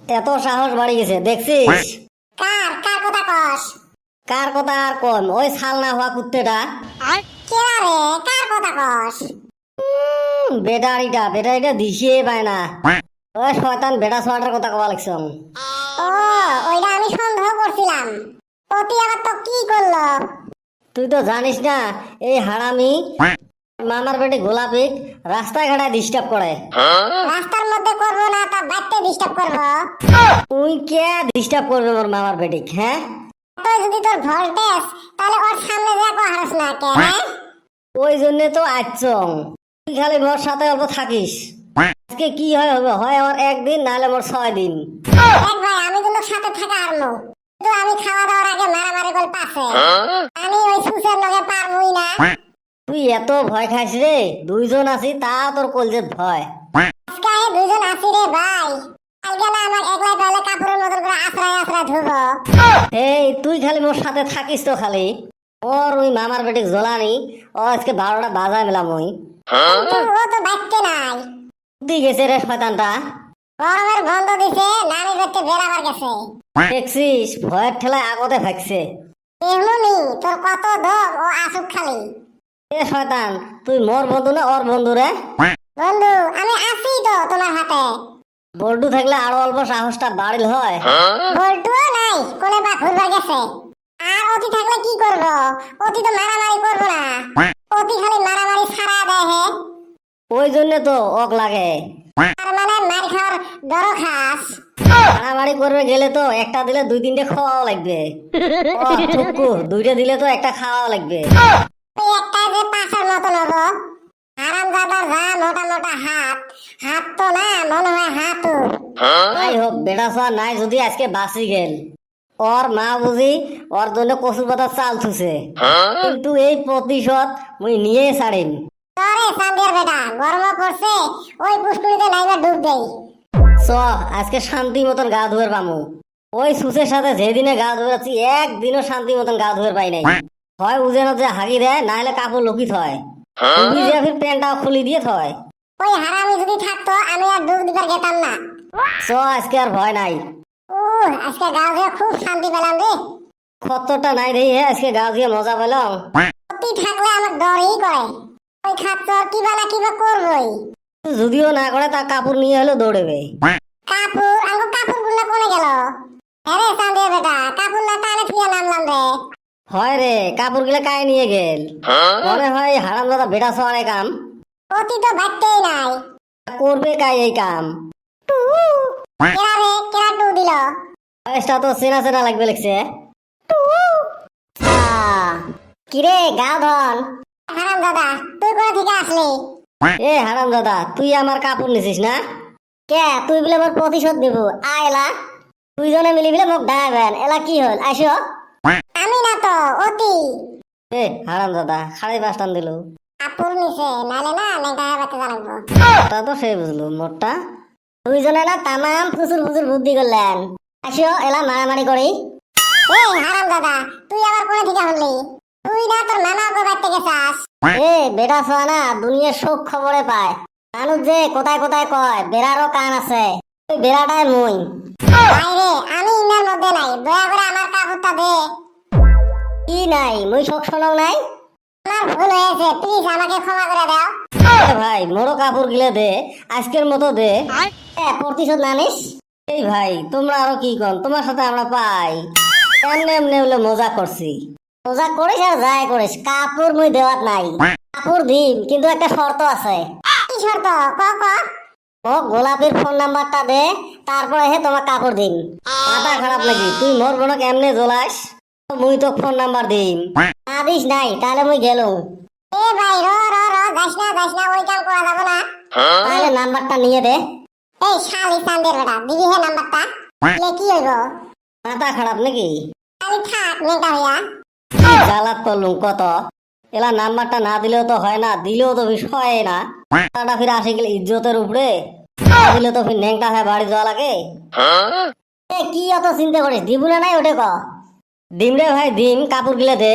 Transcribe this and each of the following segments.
এত সাহস বাড়ি গেছে দেখছিস? কার কার কথা কস? কার কথা আর কোন ওই ছাল না হওয়া কুত্তেটা। কেরা রে? কার কথা কস? বেটারিটা দিশিয়ে পায় না। ওই শয়তান বেটা সোয়াটার কথা কবা লাগছম। ও, ওইটা আমি সন্দেহ করছিলাম। অতি আবার তো কি করলো? তুই তো জানিস না এই হারামি মামার বেটে গোলাপি রাস্তায় ঘাটায় ডিস্টার্ব করে। রাস্তার মধ্যে করবো না, তা বাইতে ডিস্টার্ব করবো। তুই কে ডিস্টার্ব করবে মোর মামার বেটে? হ্যাঁ, তুই যদি তোর ভোল্টেজ, তাহলে ওর সামনে যা হারস না কে? হ্যাঁ, ওই জন্য তো আইচং। তুই খালি মোর সাথে অল্প থাকিস। আজকে কি হয় হবে, হয় আমার একদিন নাহলে মোর 6 দিন। দেখ ভাই, আমি কিন্তু সাথে থাকা আরমু, কিন্তু আমি খাওয়া দাওয়ার আগে মারামারি করে পাশে। আমি ওই সুসের লগে পারবই না। তুই এত ভয় খাইস রে? দুইজন আছি তা তোর কলজের ভয়। আজকে আমি দুজন আছি রে ভাই। কালকে না আমার একলাই পেলে কাপড়ের মতন করে আশ্রয় আশ্রয় ধুবো। এই তুই খালি মোর সাথে থাকিস তো খালি। ওর ওই মামার বেটে জ্বলানি ও আজকে 12টা বাজায় মেলাম ওই। কিন্তু ও তো বাইতে নাই। তুই গেছে রে শয়তানটা। গরমের বন্ধ দিছে, নানি করতে বেড়াবার গেছে। দেখছিস ভয়ের ঠেলায় আগতে ভাগছে। এমনি তোর কত দম, ও আসুক খালি। এ শয়তান, তুই মোর বন্ধু না ওর বন্ধু রে? বন্ধু, আমি আছি তো তোমার হাতে। বল্টু থাকলে আরো অল্প সাহসটা বাড়িল হয়। বল্টুও নাই, কোনে বা ঘুরবার গেছে। আর অতি থাকলে কি করবো? অতি তো মারামারি করবো না। অতি খালি মারামারি ছাড়া দেয় হে। ওই জন্য তো ওক লাগে। তার মানে মার খাওয়ার দর খাস। মারামারি করবে গেলে তো একটা দিলে 2-3টে খাওয়াও লাগবে। ও থুকু, 2টা দিলে তো একটা খাওয়াও লাগবে। ওই একটা যে পাশার মতন হবো। হারামজাদার যা মোটা মোটা হাত, হাত তো না মনে হয় হাতু। তাই হোক বেটা সোয়া নাই যদি আজকে বাঁচি গেল। ওর মা বুঝি ওর জন্য কচু পাতার চাল থুছে, কিন্তু এই প্রতিশোধ মুই নিয়ে ছাড়িম। আরে সান্দিয়ার বেটা, গরম পড়ছে, ওই পুষ্কুলিতে নাইবা ডুব দেই। চ আজকে শান্তি মতন গা ধুয়ের পামু। ওই সুসের সাথে যেদিনে গা ধুয়েছি একদিনও শান্তি মতন গা ধুয়ের পাই নাই। হয় উজেন যে হাগি দেয়, না হলে কাপড় লুকিত হয়। ফির প্যান্টটাও খুলি দিয়ে থয়। ওই হারামি যদি থাকতো, আমি আর ডুব দিবার যেতাম না। চ আজকে আর ভয় নাই। আজকে গা ধুয়ে খুব শান্তি পেলাম রে। খত্তরটা নাই দেই হে আজকে গা ধুয়ে মজা পেলাম। অতি থাকলে আমার ডরই করে। ওই খাচ্চর কিবা না কিবা করবই। যদিও না করে তা কাপড় নিয়ে হলেও দৌড়েবে। কাপড়, আমার কাপড় গুলো কোনে গেল? আরে সান্দিয়ার বেটা, কাপড় না টানে ফিরে নামলাম রে। হয় রে, কাপড় গুলা কায় নিয়ে গেল। মনে হয় হারাম দাদা বেটা সোয়ারে কাম অতি তো ভাবতেই নাই। করবে কাই এই কাম। কেরা রে, কেরা টু দিল? বয়সটা তো চেনা চেনা লাগবে লাগছে। কিরে গাও ধন, হারাম দাদা তুই কোথা থেকে আসলি? এ হারাম দাদা, তুই আমার কাপড় নিছিস না? কে তুই বলে মোর প্রতিশোধ নিব আয়লা? দুইজনে মিলি বলে মোক ডাইবেন, এলা কি হল? আইসো। আমি না তো, অতি। এ হারাম দাদা সাড়ে 5 টান দিল। কাপড় নিছে, নালে না নেগা বাতে জানাবো। তা তো সে বুঝলো মোরটা। দুইজনে না তামাম ফুসুর ফুসুর বুদ্ধি করলেন। আইসো এলা মারামারি করি। এই হারাম দাদা, তুই আবার কোথা থেকে হলি? তুই না তোর মামা গো বাইতে গেছাস। এ বেটা সোয়া না দুনিয়ার সব খবরে পায়। মানুষ যে কোথায় কোথায় কয় বেড়ারও কান আছে, ওই বেড়াটাই মুই। বাইরে আমি ইনার মধ্যে নাই, দয়া করে আমার কাপড়টা দে। কি নাই মুই শোক শোনাও নাই? আমার ভুল হয়েছে, প্লিজ আমাকে ক্ষমা করে দাও। এ ভাই মোরো কাপড় গিলে দে, আজকের মতো দে। প্রতিশোধ না নিস। এই ভাই তোমরা আরো কি কন, তোমার সাথে আমরা পাই। এমনি এমনি বলে মজা করছি। মজা করিস আর যাই করিস, কাপড় মুই দেওয়াত নাই। কাপড় দিম কিন্তু একটা শর্ত আছে। কি শর্ত? ক ক। ও গোলাপের ফোন নাম্বারটা দে, তারপরে হে তোমার কাপড় দিম। মাথা খারাপ নাকি? তুই মোর বোনক এমনি জ্বলাস, মুই তো ফোন নাম্বার দিম। না দিস নাই তাহলে মুই গেলুম। এ ভাই র র র, যাস না, ওই কাম করা যাবে না। তাহলে নাম্বারটা নিয়ে দে। এই শালি সান্দের বেটা, দিবি হে নাম্বারটা? লে কি হইব? মাথা খারাপ নাকি? খালি থাক নেগা হইয়া। জ্বালাত করলুম কত। এলা নাম্বারটা না দিলেও তো হয় না, দিলেও তো বিষয় না। টাকাটা ফিরে আসে গেলে ইজ্জতের উপরে, না দিলে তো ফির ন্যাংটা হয়ে বাড়ি যাওয়া লাগে। এ কি অত চিন্তা করিস, দিব না নাই ওটে ক। দিম রে ভাই দিম, কাপড় গিলে দে।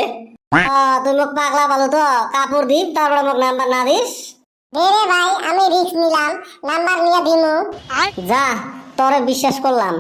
তুই মোক পাগলা পালো তো, কাপড় দিম তারপরে মোক নাম্বার না দিস। দে রে ভাই, আমি রিস্ক নিলাম, নাম্বার নিয়ে দিমু। যা তরে বিশ্বাস করলাম